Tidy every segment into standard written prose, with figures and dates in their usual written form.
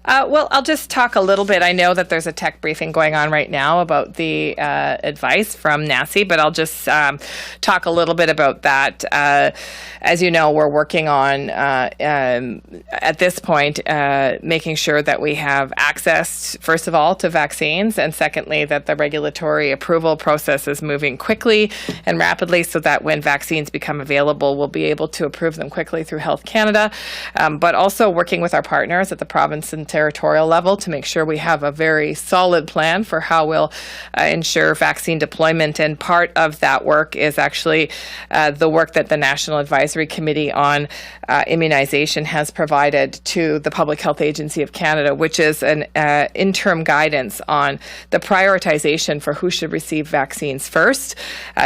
Well, I'll just talk a little bit. I know that there's a tech briefing going on right now about the advice from NACI, but I'll just talk a little bit about that. As you know, we're working on, at this point, making sure that we have access, first of all, to vaccines, and secondly, that the regulatory approval process is moving quickly and rapidly so that when vaccines become available, we'll be able to approve them quickly through Health Canada, but also working with our partners at the province and territorial level to make sure we have a very solid plan for how we'll ensure vaccine deployment. And part of that work is actually the work that the National Advisory Committee on Immunization has provided to the Public Health Agency of Canada, which is an interim guidance on the prioritization for who should receive vaccines first.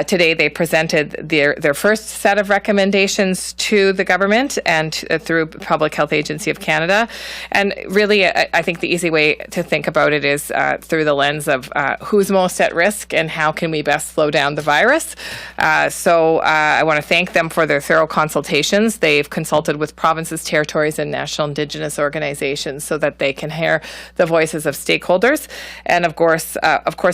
Today they presented their first set of recommendations to the government and through Public Health Agency of Canada. And really, I think the easy way to think about it is through the lens of who's most at risk and how can we best slow down the virus. So I want to thank them for their thorough consultations. They've consulted with provinces, territories, and national Indigenous organizations so that they can hear the voices of stakeholders. And of course,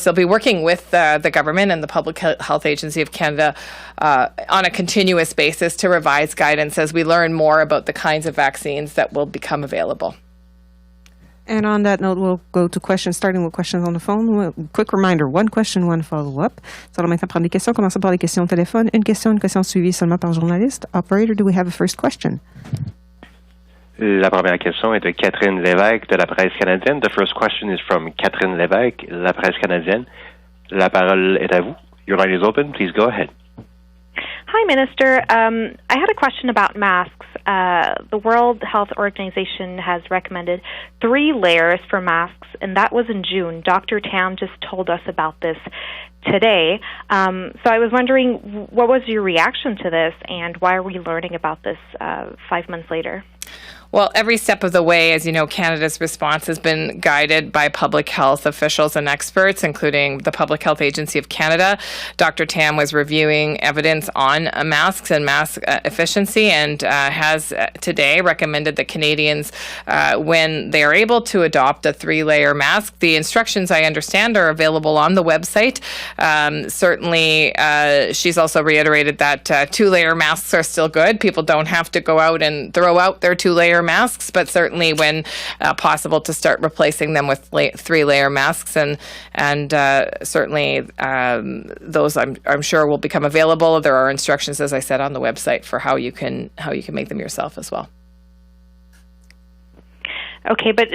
they'll be working with the government and the Public Health Agency of Canada on a continuous basis to revise guidance as we learn more about the kinds of vaccines that will become available. And on that note, we'll go to questions, starting with questions on the phone. Quick reminder, one question, one follow-up. Nous allons maintenant prendre des questions. Commençons par les questions au téléphone. Une question suivie seulement par journaliste. Operator, do we have a first question? La première question est de Catherine Lévesque de la Presse canadienne. The first question is from Catherine Lévesque, La Presse canadienne. La parole est à vous. Your line is open. Please go ahead. Hi, Minister. I had a question about masks. The World Health Organization has recommended 3 layers for masks, and that was in June. Dr. Tam just told us about this today. So I was wondering, what was your reaction to this, and why are we learning about this 5 months later? Well, every step of the way, as you know, Canada's response has been guided by public health officials and experts, including the Public Health Agency of Canada. Dr. Tam was reviewing evidence on masks and mask efficiency and has today recommended that Canadians, when they are able to adopt a 3-layer mask, the instructions, I understand, are available on the website. Certainly, she's also reiterated that 2-layer masks are still good. People don't have to go out and throw out their 2-layer masks, but certainly when possible to start replacing them with 3-layer masks, and certainly those I'm sure will become available. There are instructions, as I said, on the website for how you can make them yourself as well. Okay, but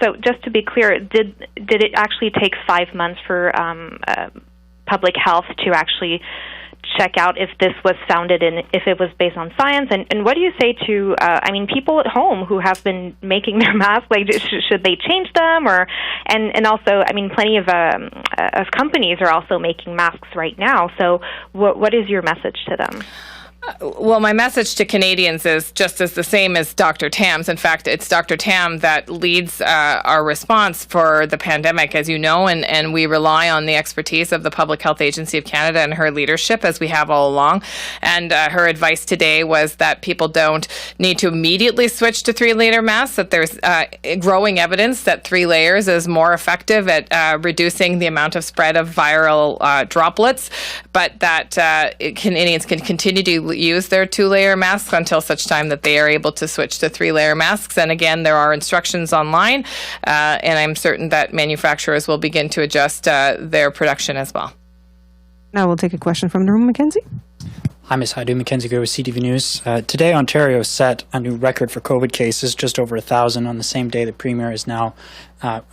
so just to be clear, did it actually take 5 months for public health to actually check out if this was founded in, if it was based on science, and what do you say to, people at home who have been making their masks, like, should they change them, or, and also, plenty of companies are also making masks right now, so what is your message to them? Well, my message to Canadians is just as the same as Dr. Tam's. In fact, it's Dr. Tam that leads our response for the pandemic, as you know, and we rely on the expertise of the Public Health Agency of Canada and her leadership, as we have all along. And her advice today was that people don't need to immediately switch to 3-layer masks, that there's growing evidence that 3 layers is more effective at reducing the amount of spread of viral droplets, but that Canadians can continue to use their 2-layer masks until such time that they are able to switch to 3-layer masks. And again, there are instructions online, and I'm certain that manufacturers will begin to adjust their production as well. Now we'll take a question from the room, Mackenzie. Hi, Ms. Hajdu. Mackenzie Greer with CTV News. Today, Ontario set a new record for COVID cases, just over 1,000 on the same day the Premier is now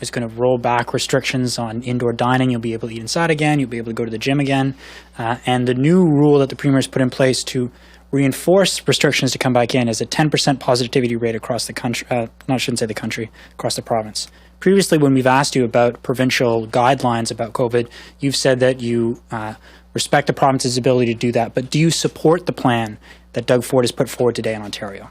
is going to roll back restrictions on indoor dining. You'll be able to eat inside again. You'll be able to go to the gym again. And the new rule that the Premier has put in place to reinforce restrictions to come back in is a 10% positivity rate across the country. Across the province. Previously, when we've asked you about provincial guidelines about COVID, you've said that you respect the province's ability to do that. But do you support the plan that Doug Ford has put forward today in Ontario?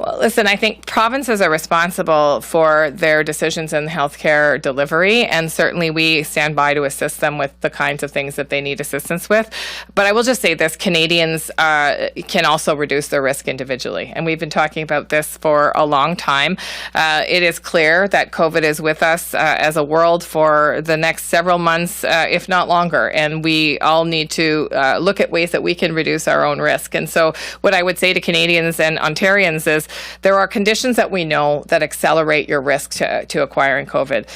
Well, listen, I think provinces are responsible for their decisions in healthcare delivery, and certainly we stand by to assist them with the kinds of things that they need assistance with. But I will just say this, Canadians can also reduce their risk individually, and we've been talking about this for a long time. It is clear that COVID is with us as a world for the next several months, if not longer, and we all need to look at ways that we can reduce our own risk. And so what I would say to Canadians and Ontarians is there are conditions that we know that accelerate your risk to acquiring COVID.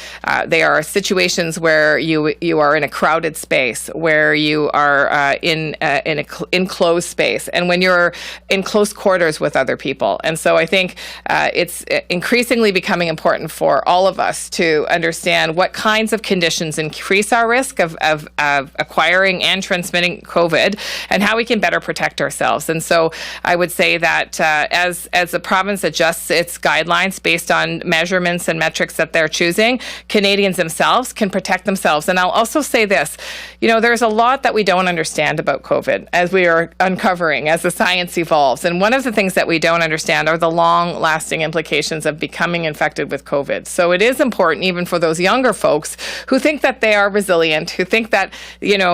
They are situations where you are in a crowded space, where you are in an enclosed space, and when you're in close quarters with other people. And so I think it's increasingly becoming important for all of us to understand what kinds of conditions increase our risk of acquiring and transmitting COVID, and how we can better protect ourselves. And so I would say that as the province adjusts its guidelines based on measurements and metrics that they're choosing, Canadians themselves can protect themselves. And I'll also say this, there's a lot that we don't understand about COVID as we are uncovering, as the science evolves. And one of the things that we don't understand are the long-lasting implications of becoming infected with COVID. So it is important, even for those younger folks who think that they are resilient, who think that,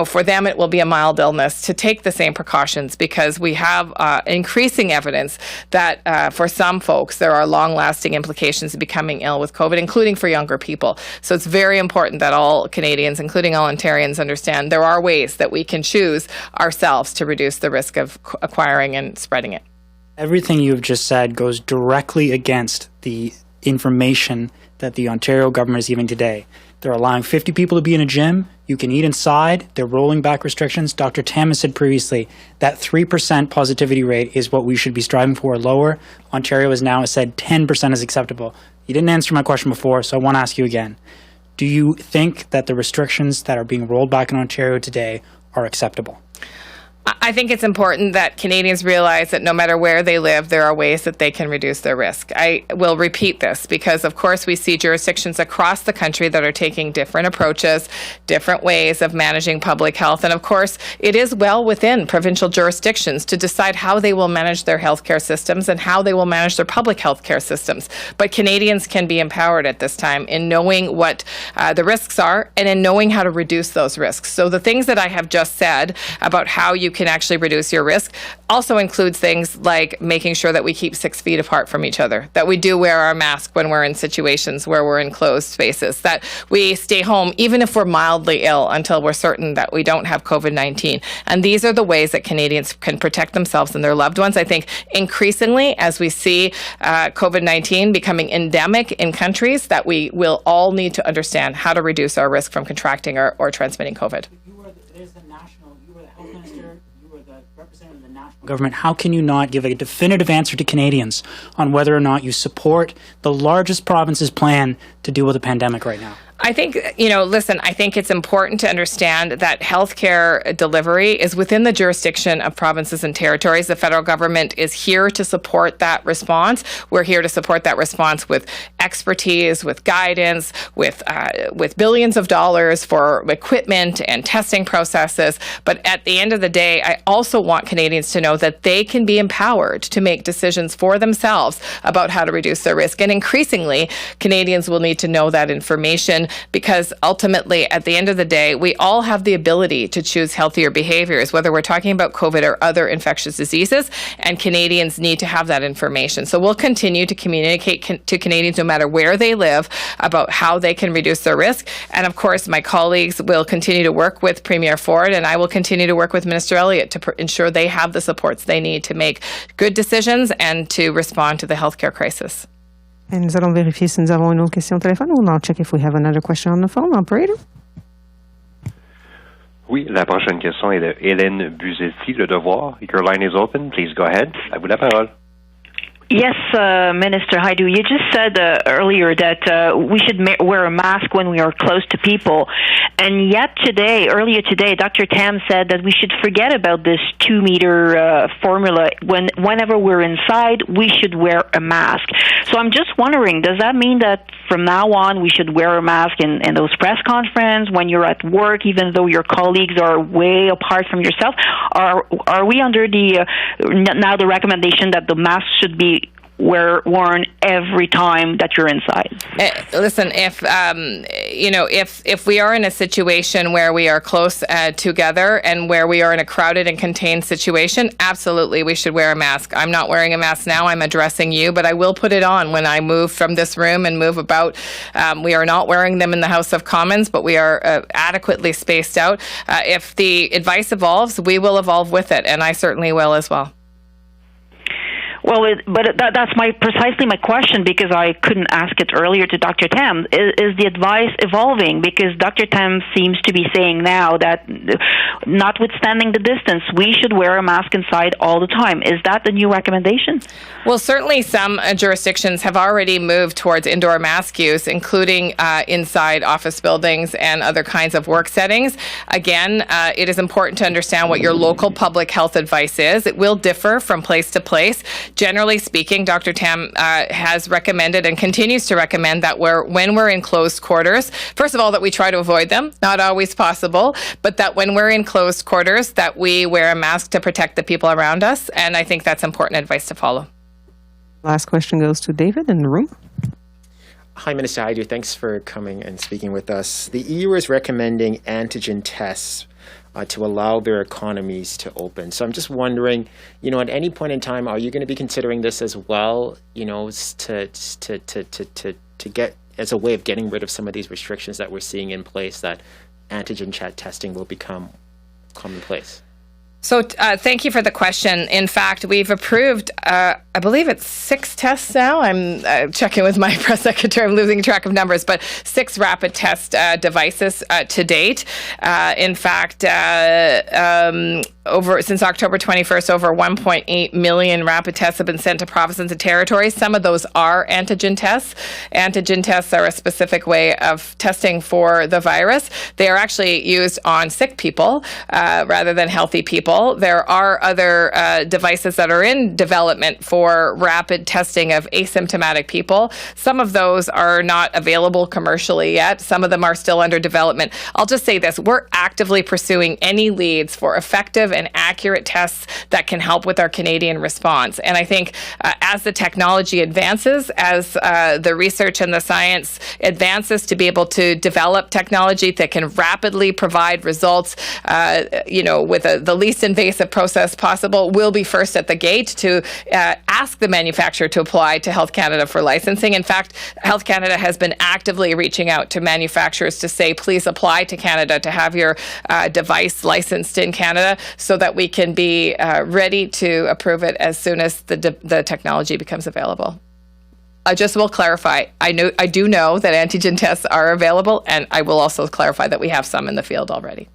for them it will be a mild illness, to take the same precautions, because we have increasing evidence that for some folks, there are long-lasting implications of becoming ill with COVID, including for younger people. So it's very important that all Canadians, including all Ontarians, understand there are ways that we can choose ourselves to reduce the risk of acquiring and spreading it. Everything you've just said goes directly against the information that the Ontario government is giving today. They're allowing 50 people to be in a gym. You can eat inside. They're rolling back restrictions. Dr. Tam has said previously that 3% positivity rate is what we should be striving for, or lower. Ontario has now said 10% is acceptable. You didn't answer my question before, so I want to ask you again. Do you think that the restrictions that are being rolled back in Ontario today are acceptable? I think it's important that Canadians realize that no matter where they live, there are ways that they can reduce their risk. I will repeat this because, of course, we see jurisdictions across the country that are taking different approaches, different ways of managing public health. And, of course, it is well within provincial jurisdictions to decide how they will manage their healthcare systems and how they will manage their public healthcare systems. But Canadians can be empowered at this time in knowing what the risks are and in knowing how to reduce those risks. So the things that I have just said about how you can actually reduce your risk also includes things like making sure that we keep 6 feet apart from each other, that we do wear our mask when we're in situations where we're in closed spaces, that we stay home even if we're mildly ill until we're certain that we don't have COVID-19. And these are the ways that Canadians can protect themselves and their loved ones. I think increasingly, as we see COVID-19 becoming endemic in countries, that we will all need to understand how to reduce our risk from contracting or transmitting COVID. You were the health minister, you were the representative of the national government. How can you not give a definitive answer to Canadians on whether or not you support the largest province's plan to deal with the pandemic right now? I think, I think it's important to understand that healthcare delivery is within the jurisdiction of provinces and territories. The federal government is here to support that response. We're here to support that response with expertise, with guidance, with billions of dollars for equipment and testing processes. But at the end of the day, I also want Canadians to know that they can be empowered to make decisions for themselves about how to reduce their risk. And increasingly, Canadians will need to know that information, because ultimately, at the end of the day, we all have the ability to choose healthier behaviors, whether we're talking about COVID or other infectious diseases, and Canadians need to have that information. So we'll continue to communicate to Canadians no matter where they live about how they can reduce their risk. And of course, my colleagues will continue to work with Premier Ford, and I will continue to work with Minister Elliott to ensure they have the supports they need to make good decisions and to respond to the healthcare crisis. Et nous allons vérifier si nous avons une autre question au téléphone. We'll now check if we have another question on the phone. Operator? Oui, la prochaine question est de Hélène Buzetti, Le Devoir. Your line is open. Please go ahead. À vous la parole. Yes, Minister Hajdu, you just said earlier that we should wear a mask when we are close to people. And yet earlier today, Dr. Tam said that we should forget about this 2-meter formula. Whenever we're inside, we should wear a mask. So I'm just wondering, does that mean that from now on we should wear a mask in those press conferences, when you're at work, even though your colleagues are way apart from yourself? Are we under now the recommendation that the mask should be worn every time that you're inside? Listen, if if we are in a situation where we are close together and where we are in a crowded and contained situation, absolutely we should wear a mask. I'm not wearing a mask now. I'm addressing you, but I will put it on when I move from this room and move about. We are not wearing them in the House of Commons, but we are adequately spaced out. If the advice evolves, we will evolve with it, and I certainly will as well. Well, that's precisely my question, because I couldn't ask it earlier to Dr. Tam. Is the advice evolving? Because Dr. Tam seems to be saying now that, notwithstanding the distance, we should wear a mask inside all the time. Is that the new recommendation? Well, certainly some jurisdictions have already moved towards indoor mask use, including inside office buildings and other kinds of work settings. Again, it is important to understand what your local public health advice is. It will differ from place to place. Generally speaking, Dr. Tam has recommended and continues to recommend that when we're in closed quarters, first of all, that we try to avoid them, not always possible, but that when we're in closed quarters, that we wear a mask to protect the people around us. And I think that's important advice to follow. Last question goes to David in the room. Hi, Minister Hajdu. Thanks for coming and speaking with us. The EU is recommending antigen tests to allow their economies to open. So I'm just wondering, at any point in time, are you going to be considering this as well, to get as a way of getting rid of some of these restrictions that we're seeing in place, that antigen testing will become commonplace? So thank you for the question. In fact, we've approved, I believe it's 6 tests now. I'm checking with my press secretary. I'm losing track of numbers, but 6 rapid test devices to date. In fact, since October 21st, over 1.8 million rapid tests have been sent to provinces and territories. Some of those are antigen tests. Antigen tests are a specific way of testing for the virus. They are actually used on sick people rather than healthy people. There are other devices that are in development for rapid testing of asymptomatic people. Some of those are not available commercially yet. Some of them are still under development. I'll just say this. We're actively pursuing any leads for effective and accurate tests that can help with our Canadian response. And I think as the technology advances, as the research and the science advances to be able to develop technology that can rapidly provide results, with the least invasive process possible, we'll be first at the gate to ask the manufacturer to apply to Health Canada for licensing. In fact, Health Canada has been actively reaching out to manufacturers to say, please apply to Canada to have your device licensed in Canada so that we can be ready to approve it as soon as the technology becomes available. I just will clarify, I do know that antigen tests are available, and I will also clarify that we have some in the field already.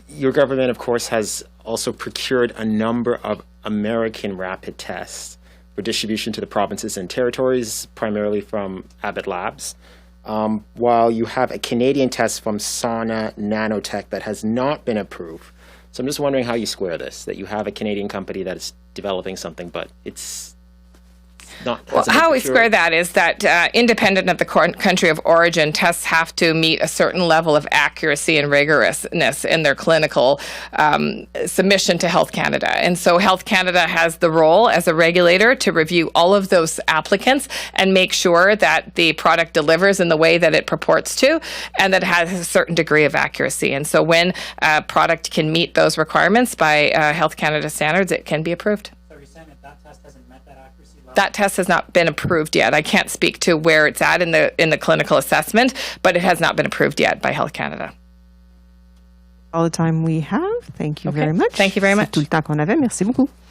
Your government, of course, has also procured a number of American rapid tests for distribution to the provinces and territories, primarily from Abbott Labs, while you have a Canadian test from Sana Nanotech that has not been approved. So I'm just wondering how you square this, that you have a Canadian company that is developing something, but it's not. Well, how we square that is that independent of the country of origin, tests have to meet a certain level of accuracy and rigorousness in their clinical submission to Health Canada. And so Health Canada has the role as a regulator to review all of those applicants and make sure that the product delivers in the way that it purports to and that it has a certain degree of accuracy. And so when a product can meet those requirements by Health Canada standards, it can be approved. That test has not been approved yet. I can't speak to where it's at in the clinical assessment, but it has not been approved yet by Health Canada. All the time we have. Thank you very much. Thank you very much. C'est tout le temps qu'on avait. Merci beaucoup.